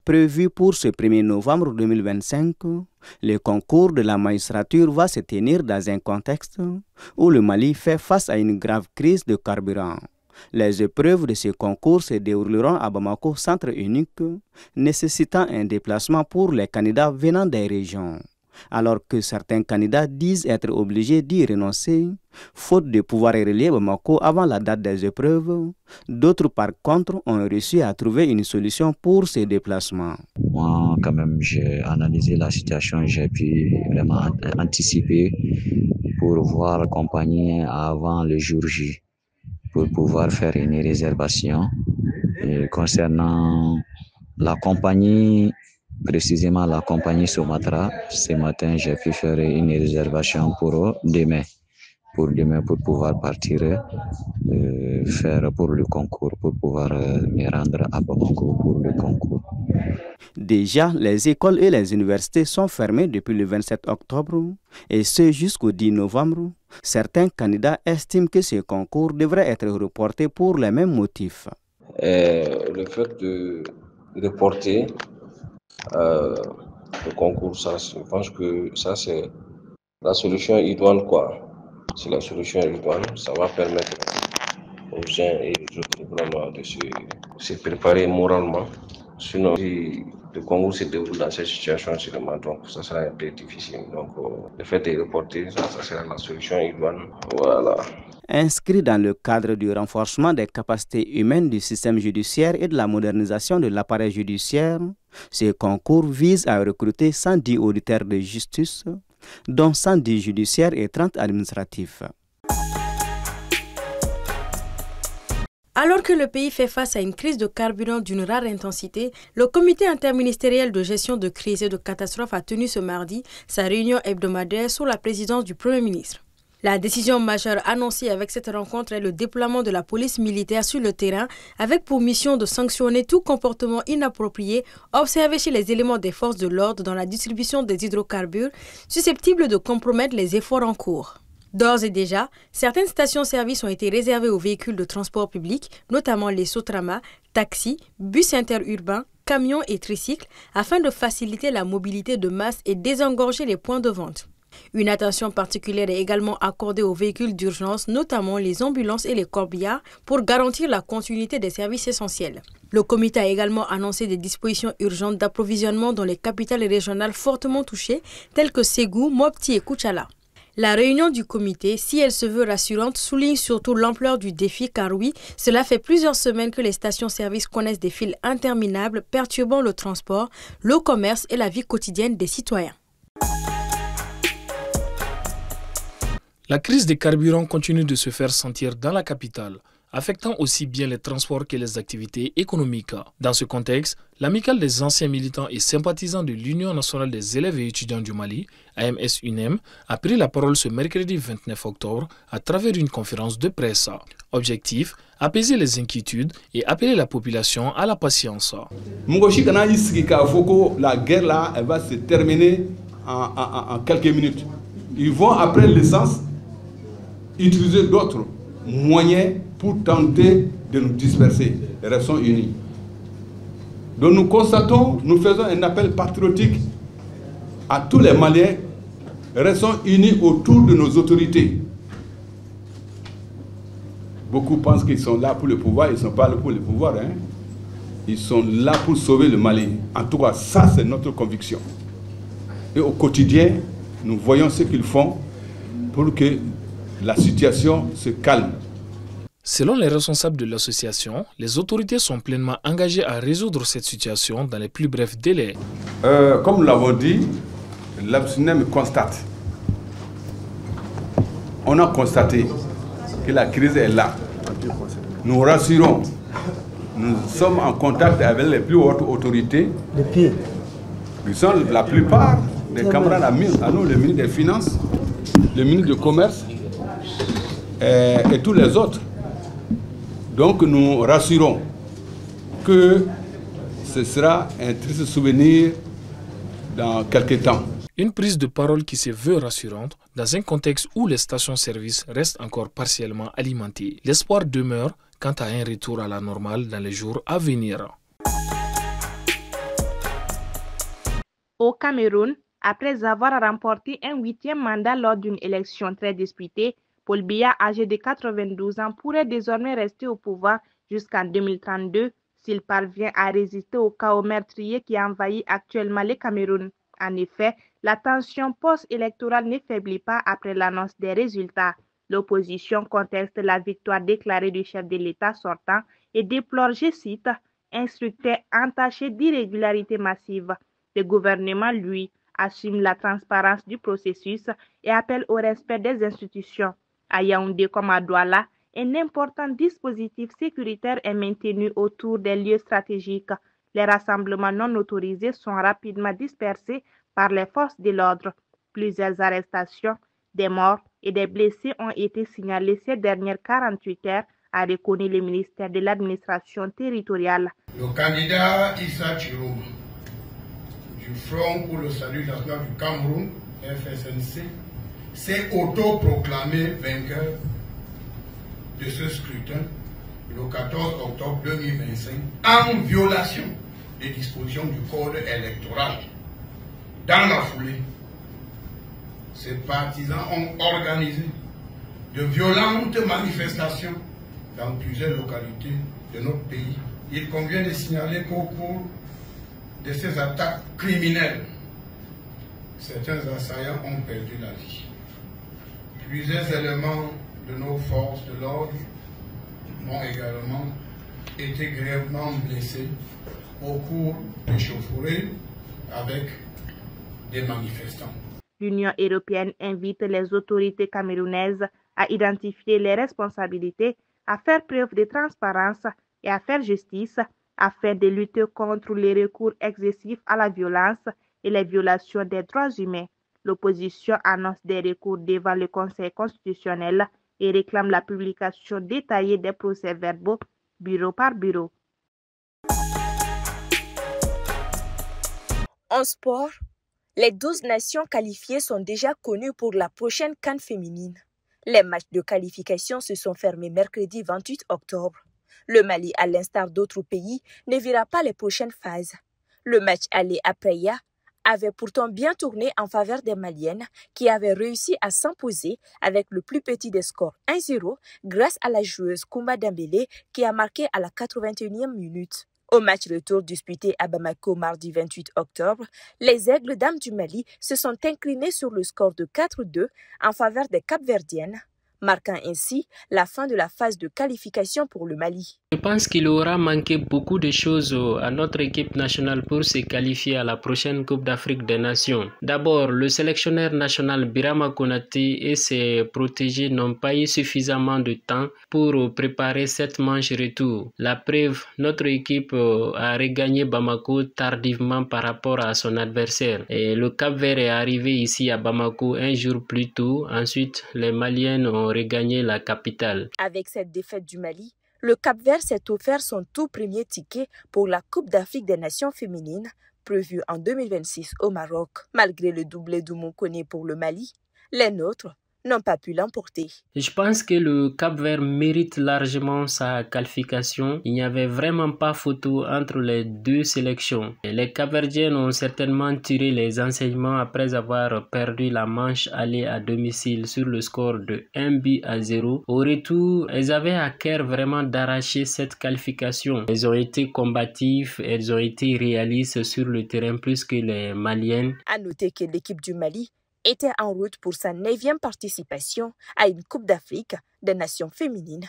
Prévu pour ce 1er novembre 2025, le concours de la magistrature va se tenir dans un contexte où le Mali fait face à une grave crise de carburant. Les épreuves de ce concours se dérouleront à Bamako, centre unique, nécessitant un déplacement pour les candidats venant des régions. Alors que certains candidats disent être obligés d'y renoncer, faute de pouvoir relier Bamako avant la date des épreuves, d'autres par contre ont réussi à trouver une solution pour ces déplacements. Moi, quand même, j'ai analysé la situation, j'ai pu vraiment anticiper pour voir accompagner avant le jour J, pour pouvoir faire une réservation. Et concernant la compagnie, précisément la compagnie Sumatra, ce matin, j'ai pu faire une réservation pour demain. Pour pouvoir partir faire pour le concours, pour pouvoir me rendre à Bamako pour le concours. Déjà, les écoles et les universités sont fermées depuis le 27 octobre et ce jusqu'au 10 novembre. Certains candidats estiment que ce concours devrait être reporté pour les mêmes motifs. Le fait de reporter le concours, ça, je pense que ça c'est la solution idoine, quoi. C'est la solution idoine, ça va permettre aux gens et aux autres vraiment de se préparer moralement. Sinon, si le concours se déroule dans cette situation, donc ça sera un peu difficile. Donc, le fait de reporter, ça sera la solution idoine. Voilà. Inscrit dans le cadre du renforcement des capacités humaines du système judiciaire et de la modernisation de l'appareil judiciaire, ce concours vise à recruter 110 auditeurs de justice, dont 110 judiciaires et 30 administratifs. Alors que le pays fait face à une crise de carburant d'une rare intensité, le comité interministériel de gestion de crise et de catastrophe a tenu ce mardi sa réunion hebdomadaire sous la présidence du Premier ministre. La décision majeure annoncée avec cette rencontre est le déploiement de la police militaire sur le terrain avec pour mission de sanctionner tout comportement inapproprié observé chez les éléments des forces de l'ordre dans la distribution des hydrocarbures susceptibles de compromettre les efforts en cours. D'ores et déjà, certaines stations-service ont été réservées aux véhicules de transport public, notamment les Sotrama, taxis, bus interurbains, camions et tricycles, afin de faciliter la mobilité de masse et désengorger les points de vente. Une attention particulière est également accordée aux véhicules d'urgence, notamment les ambulances et les corbillards, pour garantir la continuité des services essentiels. Le comité a également annoncé des dispositions urgentes d'approvisionnement dans les capitales régionales fortement touchées, telles que Ségou, Mopti et Koutchala. La réunion du comité, si elle se veut rassurante, souligne surtout l'ampleur du défi car oui, cela fait plusieurs semaines que les stations-service connaissent des files interminables perturbant le transport, le commerce et la vie quotidienne des citoyens. La crise des carburants continue de se faire sentir dans la capitale, affectant aussi bien les transports que les activités économiques. Dans ce contexte, l'amicale des anciens militants et sympathisants de l'Union nationale des élèves et étudiants du Mali, AMS-UNEM, a pris la parole ce mercredi 29 octobre à travers une conférence de presse. Objectif, apaiser les inquiétudes et appeler la population à la patience. La guerre là, elle va se terminer en quelques minutes. Ils vont après l'essence utiliser d'autres moyens pour tenter de nous disperser. Restons unis. Donc nous faisons un appel patriotique à tous les Maliens. Restons unis autour de nos autorités. Beaucoup pensent qu'ils sont là pour le pouvoir, ils ne sont pas là pour le pouvoir. Ils sont là pour sauver le Mali. En tout cas, ça c'est notre conviction. Et au quotidien, nous voyons ce qu'ils font pour que la situation se calme. Selon les responsables de l'association, les autorités sont pleinement engagées à résoudre cette situation dans les plus brefs délais. Comme nous l'avons dit, l'AMS-UNEM constate. On a constaté que la crise est là. Nous rassurons. Nous sommes en contact avec les plus hautes autorités. Ils sont la plupart des camarades à nous, le ministre des Finances, le ministre du Commerce et tous les autres. Donc nous rassurons que ce sera un triste souvenir dans quelques temps. Une prise de parole qui se veut rassurante dans un contexte où les stations-service restent encore partiellement alimentées. L'espoir demeure quant à un retour à la normale dans les jours à venir. Au Cameroun, après avoir remporté un 8e mandat lors d'une élection très disputée, Paul Biya, âgé de 92 ans, pourrait désormais rester au pouvoir jusqu'en 2032 s'il parvient à résister au chaos meurtrier qui envahit actuellement le Cameroun. En effet, la tension post-électorale ne faiblit pas après l'annonce des résultats. L'opposition conteste la victoire déclarée du chef de l'État sortant et déplore, je cite, un scrutin entaché d'irrégularités massives. Le gouvernement, lui, assume la transparence du processus et appelle au respect des institutions. À Yaoundé comme à Douala, un important dispositif sécuritaire est maintenu autour des lieux stratégiques. Les rassemblements non autorisés sont rapidement dispersés par les forces de l'ordre. Plusieurs arrestations, des morts et des blessés ont été signalés ces dernières 48 heures, a reconnu le ministère de l'administration territoriale. Le candidat Issa Chiroum du Front pour le salut national du Cameroun, FSNC, s'est autoproclamé vainqueur de ce scrutin le 14 octobre 2025 en violation des dispositions du code électoral. Dans la foulée, ces partisans ont organisé de violentes manifestations dans plusieurs localités de notre pays. Il convient de signaler qu'au cours de ces attaques criminelles, certains assaillants ont perdu la vie. Plusieurs éléments de nos forces de l'ordre ont également été grièvement blessés au cours des chauffourées avec des manifestants. L'Union européenne invite les autorités camerounaises à identifier les responsabilités, à faire preuve de transparence et à faire justice afin de lutter contre les recours excessifs à la violence et les violations des droits humains. L'opposition annonce des recours devant le Conseil constitutionnel et réclame la publication détaillée des procès-verbaux bureau par bureau. En sport, les 12 nations qualifiées sont déjà connues pour la prochaine CAN féminine. Les matchs de qualification se sont fermés mercredi 28 octobre. Le Mali, à l'instar d'autres pays, ne verra pas les prochaines phases. Le match aller à Praia avait pourtant bien tourné en faveur des Maliennes qui avaient réussi à s'imposer avec le plus petit des scores 1-0 grâce à la joueuse Koumba Dembélé qui a marqué à la 81e minute. Au match retour disputé à Bamako mardi 28 octobre, les Aigles dames du Mali se sont inclinés sur le score de 4-2 en faveur des Cap-Verdiennes, marquant ainsi la fin de la phase de qualification pour le Mali. Je pense qu'il aura manqué beaucoup de choses à notre équipe nationale pour se qualifier à la prochaine Coupe d'Afrique des Nations. D'abord, le sélectionneur national Birama Konaté et ses protégés n'ont pas eu suffisamment de temps pour préparer cette manche retour. La preuve, notre équipe a regagné Bamako tardivement par rapport à son adversaire. Et le Cap-Vert est arrivé ici à Bamako un jour plus tôt. Ensuite, les Maliennes ont regagné la capitale. Avec cette défaite du Mali, le Cap-Vert s'est offert son tout premier ticket pour la Coupe d'Afrique des Nations féminines, prévue en 2026 au Maroc. Malgré le doublé d'Oumoukone pour le Mali, les nôtres n'ont pas pu l'emporter. Je pense que le Cap-Vert mérite largement sa qualification. Il n'y avait vraiment pas photo entre les deux sélections. Les Cap-Verdiennes ont certainement tiré les enseignements après avoir perdu la manche aller à domicile sur le score de 1-0. Au retour, elles avaient à cœur vraiment d'arracher cette qualification. Elles ont été combatives, elles ont été réalistes sur le terrain plus que les Maliennes. À noter que l'équipe du Mali était en route pour sa 9e participation à une Coupe d'Afrique des Nations féminines.